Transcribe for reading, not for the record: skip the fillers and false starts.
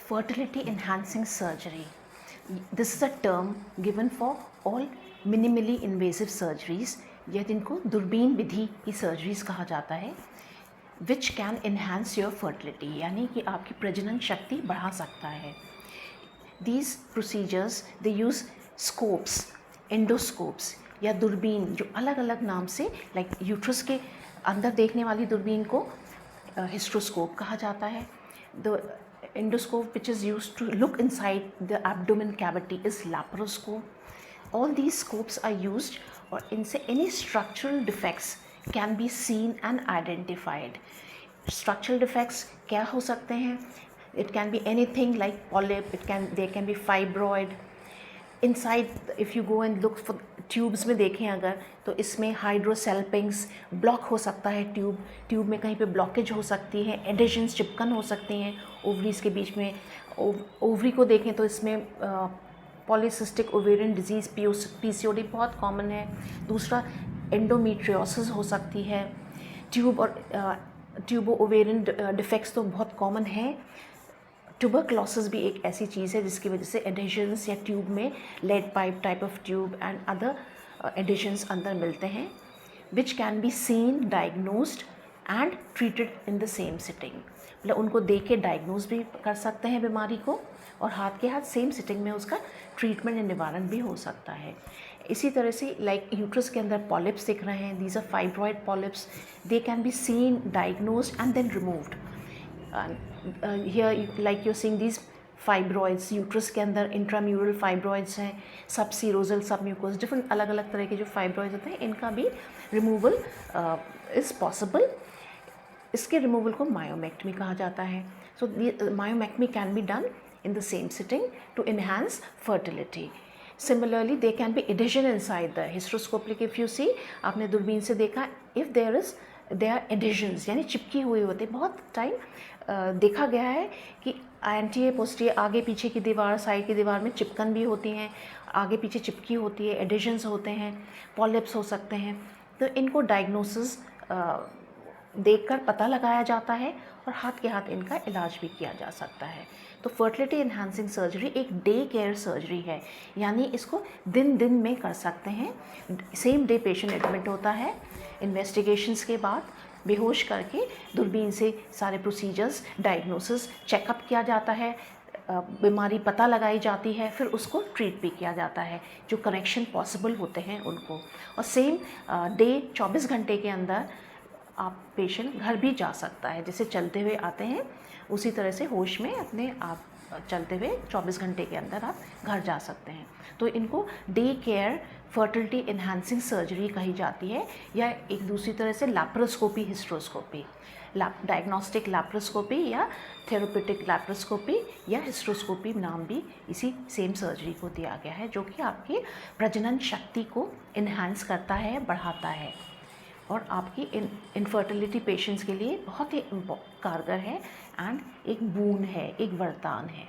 fertility enhancing surgery. This is a term given for all minimally invasive surgeries, या जिनको दूरबीन विधि की surgeries कहा जाता है, which can enhance your fertility, यानी कि आपकी प्रजनन शक्ति बढ़ा सकता है. These procedures they use scopes, endoscopes या दूरबीन, जो अलग अलग नाम से, लाइक यूट्रस के अंदर देखने वाली दूरबीन को हिस्ट्रोस्कोप कहा जाता है. The endoscope which is used to look inside the abdomen cavity is laparoscope. All these scopes are used, और इनसे any structural defects can be seen and identified. Structural defects क्या हो सकते हैं? It can be anything like polyp, there can be fibroid. Inside, if you go and look for tubes में देखें अगर, तो इसमें हाइड्रोसेल्पिंग्स ब्लॉक हो सकता है. ट्यूब में कहीं पे ब्लॉकेज हो सकती है. एडिशंस चिपकन हो सकती हैं ओवरीज के बीच में. ओवरी को देखें तो इसमें पॉलीसिस्टिक ओवेरियन डिजीज़ पीसीओडी बहुत कॉमन है. दूसरा एंडोमेट्रियोसिस हो सकती है. ट्यूबो ओवेरियन डिफेक्ट्स तो बहुत कॉमन है. ट्यूबरक्लोसिस भी एक ऐसी चीज़ है जिसकी वजह से एडिशंस या ट्यूब में lead pipe type of tube and other adhesions अंदर मिलते हैं, which can be seen, diagnosed and treated in the same sitting. मतलब उनको देख के डायग्नोज भी कर सकते हैं बीमारी को, और हाथ के हाथ सेम सिटिंग में उसका ट्रीटमेंट या निवारण भी हो सकता है. इसी तरह से लाइक यूट्रस के अंदर पॉलिप्स दिख रहे हैं, these are fibroid polyps, they can be seen, diagnosed and then removed. Here like you're seeing these fibroids, uterus के अंदर इंट्राम्यूरल फाइब्रॉइड्स हैं, सब सीरोजल, सब म्यूकोस, डिफरेंट अलग अलग तरह के जो फाइब्रॉइड्स होते हैं, इनका भी रिमूवल इज़ पॉसिबल. इसके रिमूवल को मायोमेक्टमी कहा जाता है. So myomectomy can be done in the same sitting to enhance fertility. Similarly, there can be adhesion inside the hysteroscopic. If you see, आपने दूरबीन से देखा, if there are adhesions, यानी चिपकी हुई होते. बहुत टाइम देखा गया है कि एंटीरियर पोस्टीरियर, आगे पीछे की दीवार, साइड की दीवार में चिपकन भी होती हैं, आगे पीछे चिपकी होती है, एडिशंस होते हैं, पॉलिप्स हो सकते हैं. तो इनको डायग्नोसिस देखकर पता लगाया जाता है, और हाथ के हाथ इनका इलाज भी किया जा सकता है. तो फर्टिलिटी एनहांसिंग सर्जरी एक डे केयर सर्जरी है, यानी इसको दिन दिन में कर सकते हैं. सेम डे पेशेंट एडमिट होता है. इन्वेस्टिगेशंस के बाद बेहोश करके दूरबीन से सारे प्रोसीजर्स, डायग्नोसिस, चेकअप किया जाता है, बीमारी पता लगाई जाती है, फिर उसको ट्रीट भी किया जाता है, जो करेक्शन पॉसिबल होते हैं उनको. और सेम डे 24 घंटे के अंदर आप पेशेंट घर भी जा सकता है. जैसे चलते हुए आते हैं उसी तरह से होश में अपने आप चलते हुए 24 घंटे के अंदर आप घर जा सकते हैं. तो इनको day care fertility enhancing surgery कही जाती है, या एक दूसरी तरह से लैप्रोस्कोपी, हिस्ट्रोस्कोपी, डायग्नोस्टिक लैप्रोस्कोपी या थेरेप्यूटिक लैप्रोस्कोपी या हिस्ट्रोस्कोपी नाम भी इसी सेम सर्जरी को दिया गया है, जो कि आपकी प्रजनन शक्ति को इन्हांस करता है, बढ़ाता है, और आपकी इनफर्टिलिटी पेशेंट्स के लिए बहुत ही कारगर है एंड एक बून है, एक वरदान है.